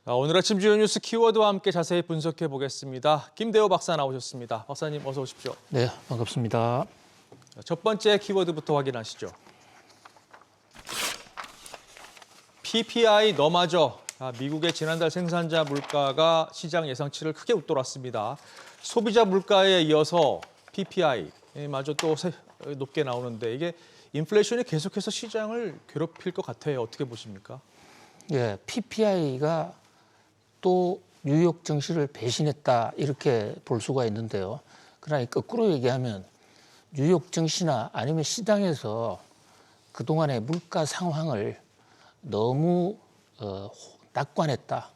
오늘 아침 주요 뉴스 키워드와 함께 자세히 분석해 보겠습니다. 김대호 박사 나오셨습니다. 박사님 어서 오십시오. 네, 반갑습니다. 첫 번째 키워드부터 확인하시죠. PPI 너마저 미국의 지난달 생산자 물가가 시장 예상치를 크게 웃돌았습니다. 소비자 물가에 이어서 PPI마저 또 높게 나오는데 이게 인플레이션이 계속해서 시장을 괴롭힐 것 같아요. 어떻게 보십니까? 예, PPI가 또 뉴욕 증시를 배신했다 이렇게 볼 수가 있는데요. 그러나 거꾸로 얘기하면 뉴욕 증시나 아니면 시장에서 그동안의 물가 상황을 너무 낙관했다.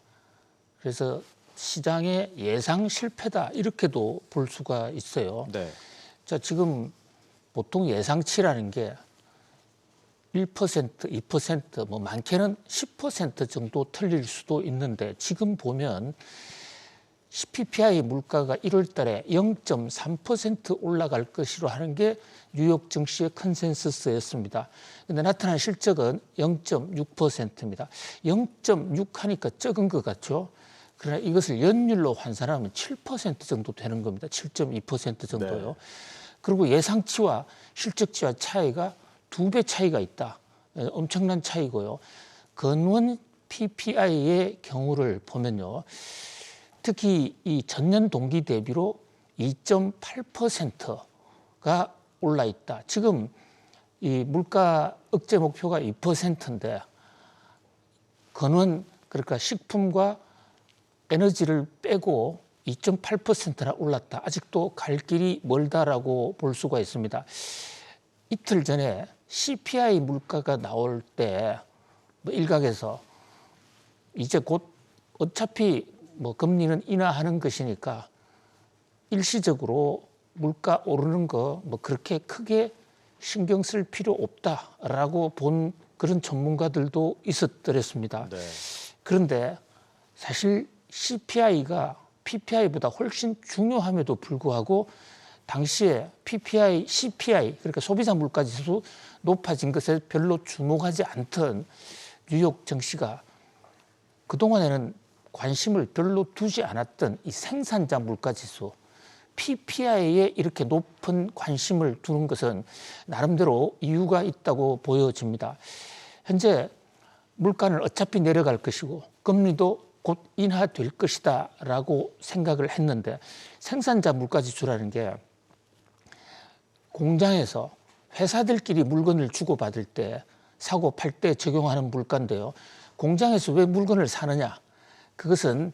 그래서 시장의 예상 실패다 이렇게도 볼 수가 있어요. 네. 자, 지금 보통 예상치라는 게 1%, 2%, 뭐 많게는 10% 정도 틀릴 수도 있는데 지금 보면 PPI 물가가 1월 달에 0.3% 올라갈 것이로 하는 게 뉴욕 증시의 컨센서스였습니다. 그런데 나타난 실적은 0.6%입니다. 0.6 하니까 적은 것 같죠? 그러나 이것을 연율로 환산하면 7% 정도 되는 겁니다. 7.2% 정도요. 네. 그리고 예상치와 실적치와 차이가 2배 차이가 있다. 엄청난 차이고요. 건원 PPI의 경우를 보면요. 특히 이 전년 동기 대비로 2.8%가 올라 있다. 지금 이 물가 억제 목표가 2%인데 건원 그러니까 식품과 에너지를 빼고 2.8%나 올랐다. 아직도 갈 길이 멀다라고 볼 수가 있습니다. 이틀 전에 CPI 물가가 나올 때 뭐 일각에서 이제 곧 어차피 뭐 금리는 인하하는 것이니까 일시적으로 물가 오르는 거 뭐 그렇게 크게 신경 쓸 필요 없다라고 본 그런 전문가들도 있었더랬습니다. 네. 그런데 사실 CPI가 PPI보다 훨씬 중요함에도 불구하고 당시에 PPI, CPI 그러니까 소비자 물가지수 높아진 것에 별로 주목하지 않던 뉴욕 증시가 그동안에는 관심을 별로 두지 않았던 이 생산자 물가지수 PPI에 이렇게 높은 관심을 두는 것은 나름대로 이유가 있다고 보여집니다. 현재 물가는 어차피 내려갈 것이고 금리도 곧 인하될 것이다 라고 생각을 했는데 생산자 물가지수라는 게 공장에서 회사들끼리 물건을 주고받을 때 사고 팔 때 적용하는 물가인데요. 공장에서 왜 물건을 사느냐? 그것은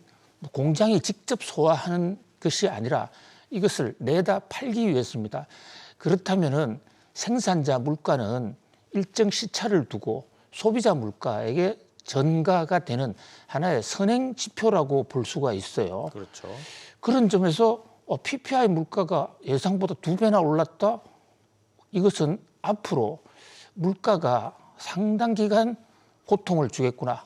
공장이 직접 소화하는 것이 아니라 이것을 내다 팔기 위해서입니다. 그렇다면은 생산자 물가는 일정 시차를 두고 소비자 물가에게 전가가 되는 하나의 선행 지표라고 볼 수가 있어요. 그렇죠. 그런 점에서 PPI 물가가 예상보다 2배나 올랐다? 이것은 앞으로 물가가 상당 기간 고통을 주겠구나.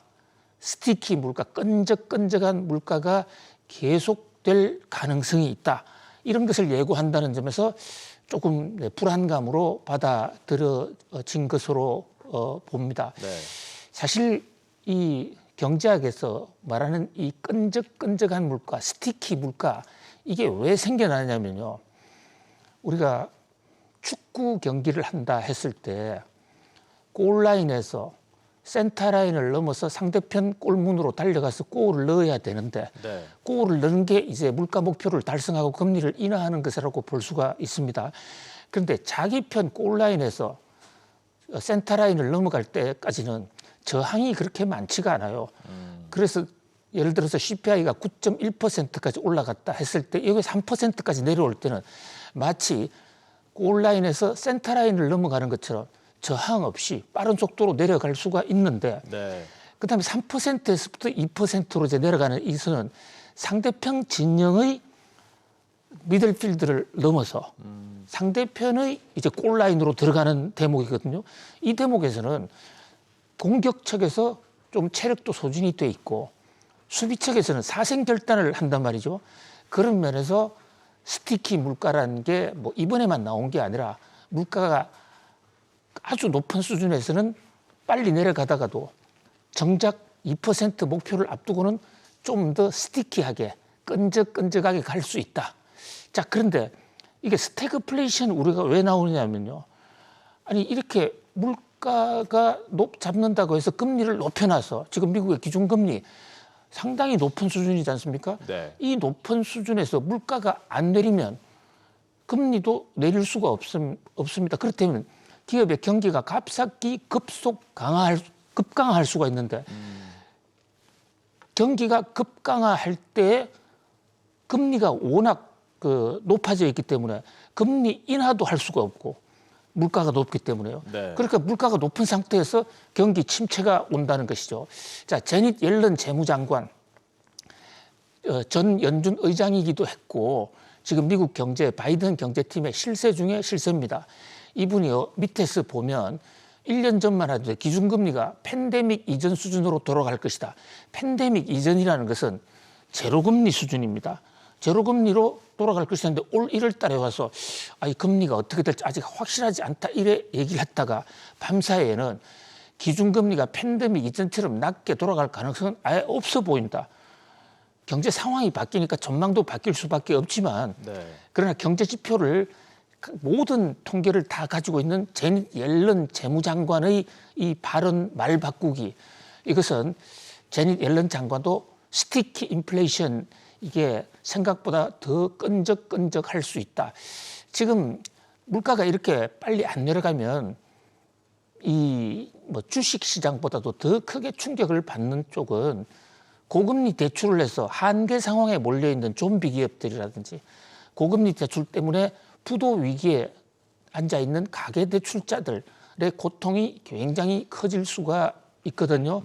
스티키 물가, 끈적끈적한 물가가 계속될 가능성이 있다. 이런 것을 예고한다는 점에서 조금 불안감으로 받아들여진 것으로 봅니다. 네. 사실 이 경제학에서 말하는 이 끈적끈적한 물가, 스티키 물가 이게 왜 생겨나냐면요. 우리가 축구 경기를 한다 했을 때 골라인에서 센터라인을 넘어서 상대편 골문으로 달려가서 골을 넣어야 되는데 네. 골을 넣는 게 이제 물가 목표를 달성하고 금리를 인하하는 것이라고 볼 수가 있습니다. 그런데 자기 편 골라인에서 센터라인을 넘어갈 때까지는 저항이 그렇게 많지가 않아요. 그래서 예를 들어서 CPI가 9.1%까지 올라갔다 했을 때 여기 3%까지 내려올 때는 마치 골라인에서 센터라인을 넘어가는 것처럼 저항 없이 빠른 속도로 내려갈 수가 있는데 네. 그다음에 3%에서부터 2%로 이제 내려가는 이 선은 상대편 진영의 미들필드를 넘어서 상대편의 이제 골라인으로 들어가는 대목이거든요. 이 대목에서는 공격 측에서 좀 체력도 소진이 돼 있고 수비 측에서는 사생결단을 한단 말이죠. 그런 면에서 스티키 물가라는 게 뭐 이번에만 나온 게 아니라 물가가 아주 높은 수준에서는 빨리 내려가다가도 정작 2% 목표를 앞두고는 좀 더 스티키하게 끈적끈적하게 갈 수 있다. 자, 그런데 이게 스태그플레이션 우리가 왜 나오냐면요. 아니 이렇게 물가가 잡는다고 해서 금리를 높여놔서 지금 미국의 기준금리 상당히 높은 수준이지 않습니까? 네. 이 높은 수준에서 물가가 안 내리면 금리도 내릴 수가 없습니다. 그렇다면 기업의 경기가 갑자기 급강할 수가 있는데 경기가 급강할 때 금리가 워낙 높아져 있기 때문에 금리 인하도 할 수가 없고 물가가 높기 때문에요. 네. 그러니까 물가가 높은 상태에서 경기 침체가 온다는 것이죠. 자, 제닛 옐런 재무장관 전 연준 의장이기도 했고 지금 미국 바이든 경제팀의 실세 중에 실세입니다. 이분이요 밑에서 보면 1년 전만 해도 기준금리가 팬데믹 이전 수준으로 돌아갈 것이다. 팬데믹 이전이라는 것은 제로금리 수준입니다. 제로금리로 돌아갈 것이었는데 올 1월 달에 와서 이 금리가 어떻게 될지 아직 확실하지 않다 이래 얘기를 했다가 밤사이에는 기준금리가 팬데믹 이전처럼 낮게 돌아갈 가능성은 아예 없어 보인다. 경제 상황이 바뀌니까 전망도 바뀔 수밖에 없지만 네. 그러나 경제 지표를 모든 통계를 다 가지고 있는 제닛 옐런 재무장관의 이 발언 말 바꾸기 이것은 제닛 옐런 장관도 스티키 인플레이션 이게 생각보다 더 끈적끈적할 수 있다. 지금 물가가 이렇게 빨리 안 내려가면 이 주식 시장보다도 더 크게 충격을 받는 쪽은 고금리 대출을 해서 한계 상황에 몰려 있는 좀비 기업들이라든지 고금리 대출 때문에 부도 위기에 앉아 있는 가계 대출자들의 고통이 굉장히 커질 수가 있거든요.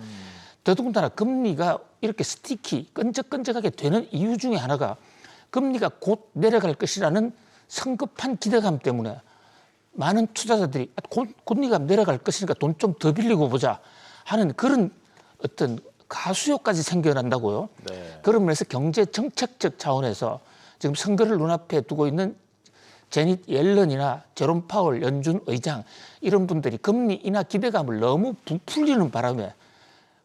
더더군다나 금리가 이렇게 스티키 끈적끈적하게 되는 이유 중에 하나가 금리가 곧 내려갈 것이라는 성급한 기대감 때문에 많은 투자자들이 금리가 내려갈 것이니까 돈 좀 더 빌리고 보자 하는 그런 어떤 가수효까지 생겨난다고요. 네. 그런 면에서 경제 정책적 차원에서 지금 선거를 눈앞에 두고 있는 제닛 옐런이나 제롬 파월 연준 의장 이런 분들이 금리 인하 기대감을 너무 부풀리는 바람에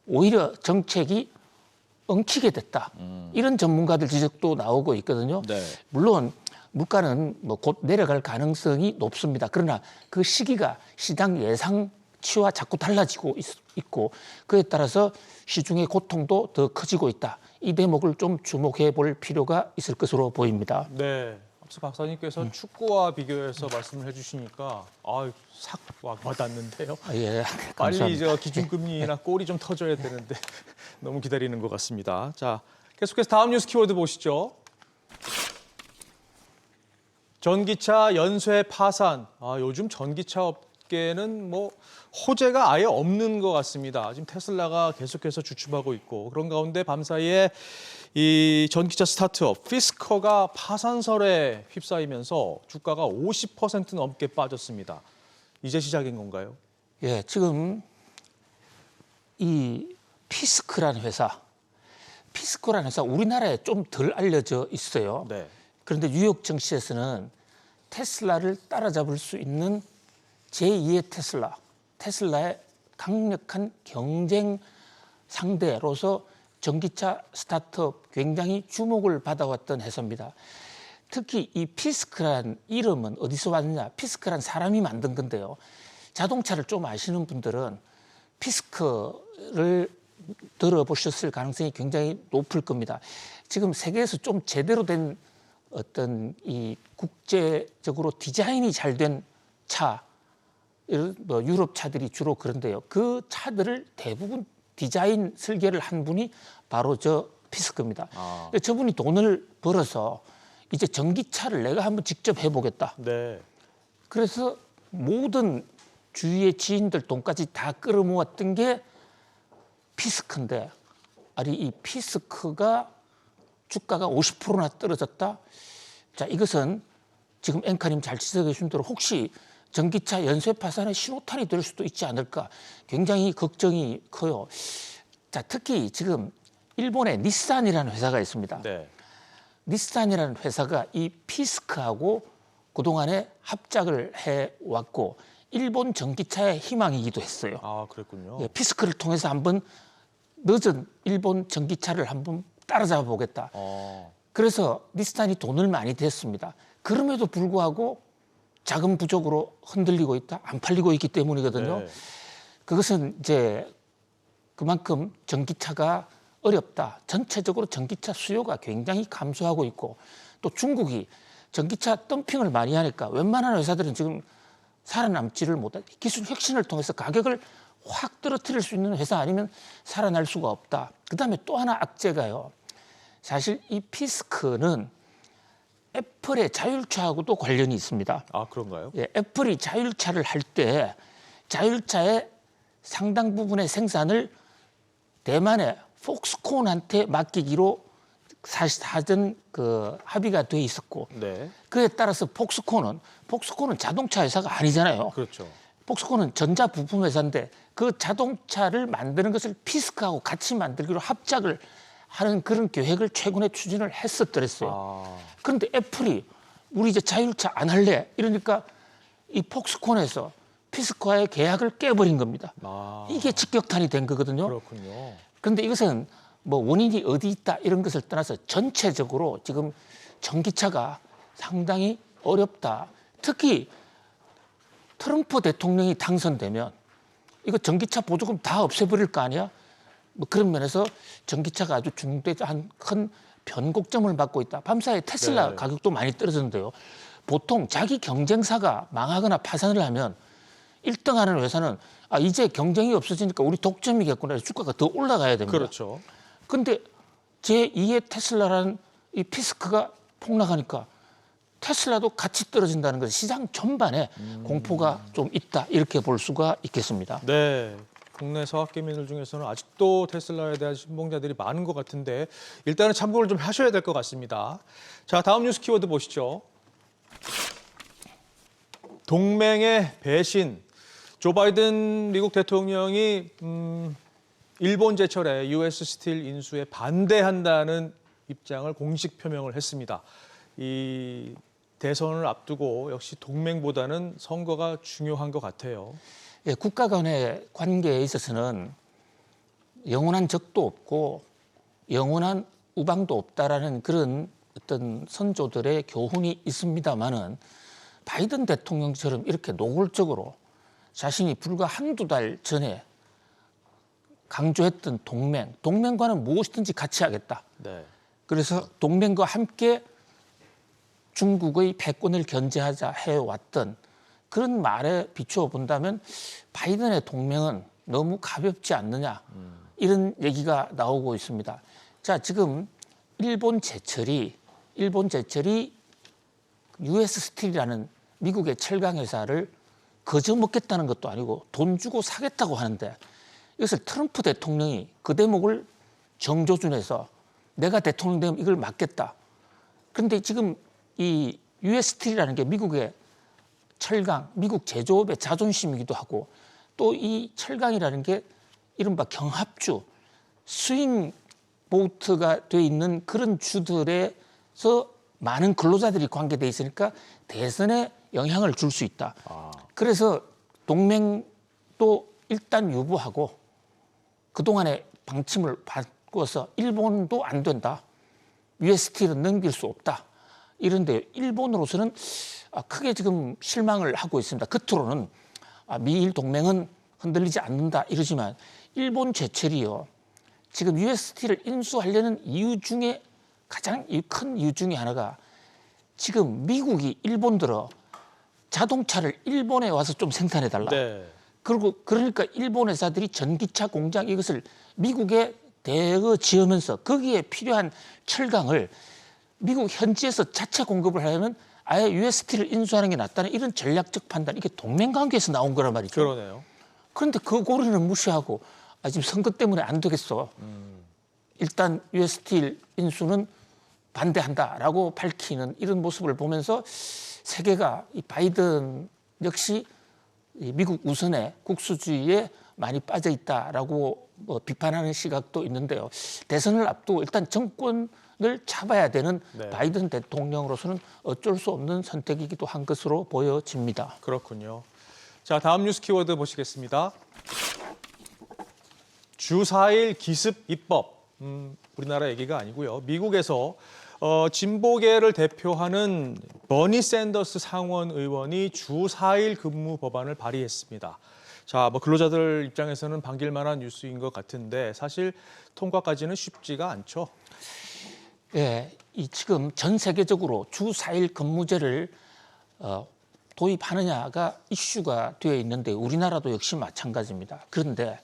오히려 정책이 엉키게 됐다. 이런 전문가들 지적도 나오고 있거든요. 네. 물론 물가는 곧 내려갈 가능성이 높습니다. 그러나 그 시기가 시장 예상치와 자꾸 달라지고 있고 그에 따라서 시중의 고통도 더 커지고 있다. 이 대목을 좀 주목해 볼 필요가 있을 것으로 보입니다. 네. 앞서 박사님께서 축구와 비교해서 말씀을 해주시니까 싹 와닿는데요. 예, 빨리 감사합니다. 기준금리나 골이 좀 터져야 되는데 너무 기다리는 것 같습니다. 자, 계속해서 다음 뉴스 키워드 보시죠. 전기차 연쇄 파산. 요즘 전기차 업계는 호재가 아예 없는 것 같습니다. 지금 테슬라가 계속해서 주춤하고 있고 그런 가운데 밤사이에 이 전기차 스타트업 피스커가 파산설에 휩싸이면서 주가가 50% 넘게 빠졌습니다. 이제 시작인 건가요? 예, 지금 이 피스커라는 회사 우리나라에 좀 덜 알려져 있어요. 네. 그런데 뉴욕 증시에서는 테슬라를 따라잡을 수 있는 제2의 테슬라의 강력한 경쟁 상대로서 전기차 스타트업 굉장히 주목을 받아왔던 회사입니다. 특히 이 피스크란 이름은 어디서 왔느냐? 피스크란 사람이 만든 건데요. 자동차를 좀 아시는 분들은 피스크를 들어보셨을 가능성이 굉장히 높을 겁니다. 지금 세계에서 좀 제대로 된 어떤 이 국제적으로 디자인이 잘 된 차, 유럽 차들이 주로 그런데요. 그 차들을 대부분 디자인 설계를 한 분이 바로 저 피스크입니다. 저분이 돈을 벌어서 이제 전기차를 내가 한번 직접 해보겠다. 네. 그래서 모든 주위의 지인들 돈까지 다 끌어모았던 게 피스크인데, 아니 이 피스크가 주가가 50%나 떨어졌다. 자, 이것은 지금 앵커님 잘 지적해 주신 대로 혹시 전기차 연쇄 파산의 신호탄이 될 수도 있지 않을까 굉장히 걱정이 커요. 자, 특히 지금 일본의 닛산이라는 회사가 있습니다. 네. 닛산이라는 회사가 이 피스크하고 그동안에 합작을 해왔고 일본 전기차의 희망이기도 했어요. 그랬군요. 예, 피스크를 통해서 한번 늦은 일본 전기차를 한번 따라잡아 보겠다. 그래서 리스탄이 돈을 많이 댔습니다. 그럼에도 불구하고 자금 부족으로 흔들리고 있다, 안 팔리고 있기 때문이거든요. 네. 그것은 이제 그만큼 전기차가 어렵다. 전체적으로 전기차 수요가 굉장히 감소하고 있고 또 중국이 전기차 덤핑을 많이 하니까 웬만한 회사들은 지금 살아남지를 못해. 기술 혁신을 통해서 가격을 확 떨어뜨릴 수 있는 회사 아니면 살아날 수가 없다. 그다음에 또 하나 악재가요. 사실 이 피스크는 애플의 자율차하고도 관련이 있습니다. 아, 그런가요? 예, 애플이 자율차를 할 때 자율차의 상당 부분의 생산을 대만의 폭스콘한테 맡기기로 사전 합의가 돼 있었고 네. 그에 따라서 폭스콘은 자동차 회사가 아니잖아요. 그렇죠. 폭스콘은 전자 부품 회사인데 그 자동차를 만드는 것을 피스크하고 같이 만들기로 합작을 하는 그런 계획을 최근에 추진을 했었더랬어요. 그런데 애플이 우리 이제 자율차 안 할래 이러니까 이 폭스콘에서 피스크와의 계약을 깨버린 겁니다. 이게 직격탄이 된 거거든요. 그렇군요. 그런데 이것은 뭐 원인이 어디 있다 이런 것을 떠나서 전체적으로 지금 전기차가 상당히 어렵다. 특히 트럼프 대통령이 당선되면 이거 전기차 보조금 다 없애버릴 거 아니야? 뭐 그런 면에서 전기차가 아주 중대한 큰 변곡점을 맞고 있다. 밤사이 테슬라 네. 가격도 많이 떨어졌는데요. 보통 자기 경쟁사가 망하거나 파산을 하면 1등하는 회사는 이제 경쟁이 없어지니까 우리 독점이겠구나 해서 주가가 더 올라가야 됩니다. 그렇죠. 근데 제2의 테슬라라는 이 피스크가 폭락하니까 테슬라도 같이 떨어진다는 것은 시장 전반에 공포가 좀 있다 이렇게 볼 수가 있겠습니다. 네. 국내 서학개미들 중에서는 아직도 테슬라에 대한 신봉자들이 많은 것 같은데 일단은 참고를 좀 하셔야 될 것 같습니다. 자, 다음 뉴스 키워드 보시죠. 동맹의 배신. 조 바이든 미국 대통령이 일본 제철에 US 스틸 인수에 반대한다는 입장을 공식 표명을 했습니다. 이 대선을 앞두고 역시 동맹보다는 선거가 중요한 것 같아요. 예, 국가 간의 관계에 있어서는 영원한 적도 없고 영원한 우방도 없다라는 그런 어떤 선조들의 교훈이 있습니다만은 바이든 대통령처럼 이렇게 노골적으로 자신이 불과 한두 달 전에 강조했던 동맹과는 무엇이든지 같이 하겠다. 네. 그래서 동맹과 함께 중국의 패권을 견제하자 해왔던 그런 말에 비추어 본다면 바이든의 동맹은 너무 가볍지 않느냐 이런 얘기가 나오고 있습니다. 자, 지금 일본 제철이 US 스틸이라는 미국의 철강 회사를 거저 먹겠다는 것도 아니고 돈 주고 사겠다고 하는데 이것을 트럼프 대통령이 그 대목을 정조준해서 내가 대통령 되면 이걸 막겠다. 그런데 지금 이 US 스틸이라는 게 미국의 철강, 미국 제조업의 자존심이기도 하고 또 이 철강이라는 게 이른바 경합주, 스윙 보트가 돼 있는 그런 주들에서 많은 근로자들이 관계돼 있으니까 대선에 영향을 줄 수 있다. 그래서 동맹도 일단 유보하고 그동안의 방침을 바꿔서 일본도 안 된다. US 스틸은 넘길 수 없다. 이런데 일본으로서는 크게 지금 실망을 하고 있습니다. 겉으로는 미일 동맹은 흔들리지 않는다 이러지만 일본 제철이요. 지금 US 스틸을 인수하려는 이유 중에 가장 큰 이유 중에 하나가 지금 미국이 일본 들어 자동차를 일본에 와서 좀 생산해달라. 네. 그리고 그러니까 일본 회사들이 전기차 공장 이것을 미국에 대거 지으면서 거기에 필요한 철강을 미국 현지에서 자체 공급을 하려면 아예 US 스틸을 인수하는 게 낫다는 이런 전략적 판단, 이게 동맹 관계에서 나온 거란 말이죠. 그러네요. 그런데 그 고리는 무시하고 지금 선거 때문에 안 되겠어. 일단 US 스틸 인수는 반대한다라고 밝히는 이런 모습을 보면서 세계가 이 바이든 역시 이 미국 우선의 국수주의에 많이 빠져 있다라고 비판하는 시각도 있는데요. 대선을 앞두고 일단 정권을 잡아야 되는 네. 바이든 대통령으로서는 어쩔 수 없는 선택이기도 한 것으로 보여집니다. 그렇군요. 자, 다음 뉴스 키워드 보시겠습니다. 주 4일 기습 입법. 우리나라 얘기가 아니고요. 미국에서 진보계를 대표하는 버니 샌더스 상원 의원이 주 4일 근무 법안을 발의했습니다. 자, 근로자들 입장에서는 반길 만한 뉴스인 것 같은데 사실 통과까지는 쉽지가 않죠. 예, 이 지금 전 세계적으로 주 4일 근무제를 도입하느냐가 이슈가 되어 있는데 우리나라도 역시 마찬가지입니다. 그런데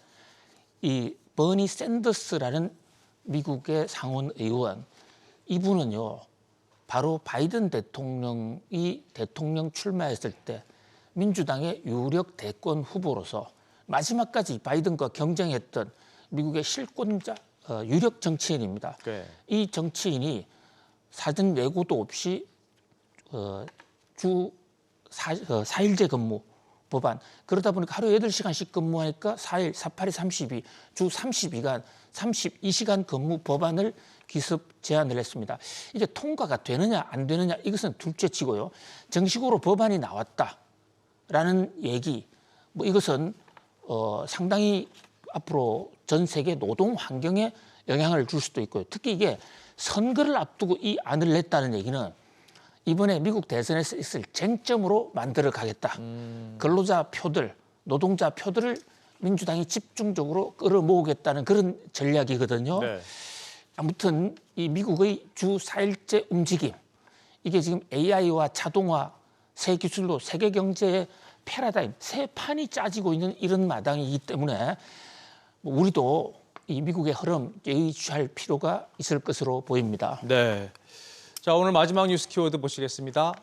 이 버니 샌더스라는 미국의 상원 의원, 이분은요, 바로 바이든 대통령이 대통령 출마했을 때 민주당의 유력 대권 후보로서 마지막까지 바이든과 경쟁했던 미국의 실권자 유력 정치인입니다. 네. 이 정치인이 사전 예고도 없이 주 4일제 근무 법안, 그러다 보니까 하루 8시간씩 근무하니까 4일, 4, 8이 32, 주 32간, 32시간 근무 법안을 기습 제안을 했습니다. 이게 통과가 되느냐 안 되느냐 이것은 둘째치고요. 정식으로 법안이 나왔다라는 얘기, 이것은 상당히 앞으로 전 세계 노동 환경에 영향을 줄 수도 있고요. 특히 이게 선거를 앞두고 이 안을 냈다는 얘기는 이번에 미국 대선에서 있을 쟁점으로 만들어 가겠다. 근로자 표들, 노동자 표들을 민주당이 집중적으로 끌어모으겠다는 그런 전략이거든요. 네. 아무튼 이 미국의 주 4일제 움직임, 이게 지금 AI와 자동화, 새 기술로 세계 경제의 패러다임, 새 판이 짜지고 있는 이런 마당이기 때문에 우리도 이 미국의 흐름 예의주시할 필요가 있을 것으로 보입니다. 네. 자, 오늘 마지막 뉴스 키워드 보시겠습니다.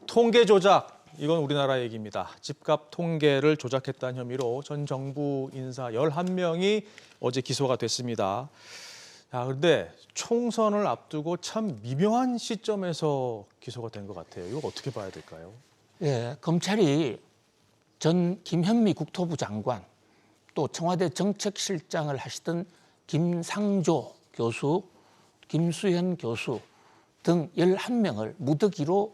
통계 조작, 이건 우리나라 얘기입니다. 집값 통계를 조작했다는 혐의로 전 정부 인사 11명이 어제 기소가 됐습니다. 자, 그런데 총선을 앞두고 참 미묘한 시점에서 기소가 된 것 같아요. 이거 어떻게 봐야 될까요? 예, 검찰이 전 김현미 국토부 장관, 또 청와대 정책실장을 하시던 김상조 교수, 김수현 교수 등 11명을 무더기로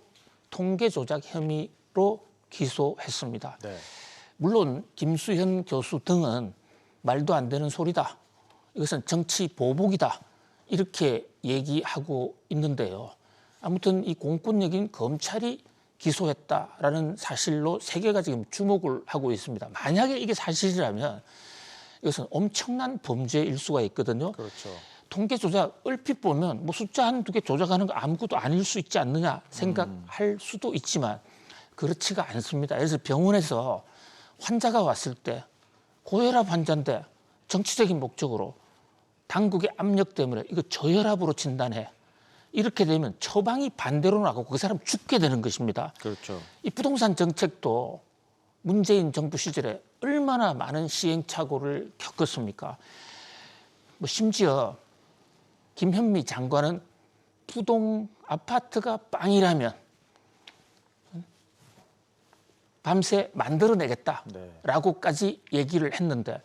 통계 조작 혐의로 기소했습니다. 네. 물론 김수현 교수 등은 말도 안 되는 소리다, 이것은 정치 보복이다, 이렇게 얘기하고 있는데요. 아무튼 이 공권력인 검찰이 기소했다라는 사실로 세계가 지금 주목을 하고 있습니다. 만약에 이게 사실이라면 이것은 엄청난 범죄일 수가 있거든요. 그렇죠. 통계 조작 얼핏 보면 숫자 한두 개 조작하는 거 아무것도 아닐 수 있지 않느냐 생각할 수도 있지만 그렇지가 않습니다. 그래서 병원에서 환자가 왔을 때 고혈압 환자인데 정치적인 목적으로 당국의 압력 때문에 이거 저혈압으로 진단해, 이렇게 되면 처방이 반대로 나가고 그 사람 죽게 되는 것입니다. 그렇죠. 이 부동산 정책도 문재인 정부 시절에 얼마나 많은 시행착오를 겪었습니까? 심지어 김현미 장관은 아파트가 빵이라면 밤새 만들어내겠다라고까지 얘기를 했는데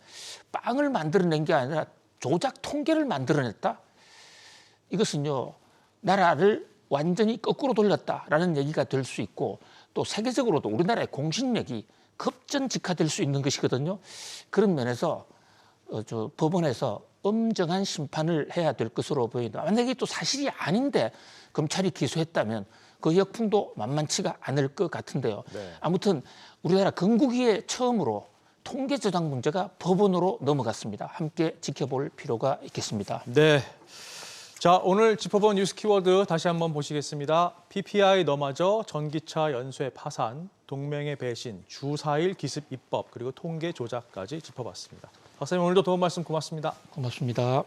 빵을 만들어낸 게 아니라 조작 통계를 만들어냈다? 이것은요, 나라를 완전히 거꾸로 돌렸다라는 얘기가 될 수 있고 또 세계적으로도 우리나라의 공신력이 급전직하될 수 있는 것이거든요. 그런 면에서 법원에서 엄정한 심판을 해야 될 것으로 보인다. 만약에 또 사실이 아닌데 검찰이 기소했다면 그 역풍도 만만치가 않을 것 같은데요. 네. 아무튼 우리나라 건국이에 처음으로 통계 조작 문제가 법원으로 넘어갔습니다. 함께 지켜볼 필요가 있겠습니다. 네. 자, 오늘 짚어본 뉴스 키워드 다시 한번 보시겠습니다. PPI 너마저, 전기차 연쇄 파산, 동맹의 배신, 주 4일 기습 입법, 그리고 통계 조작까지 짚어봤습니다. 박사님, 오늘도 도움 말씀 고맙습니다. 고맙습니다.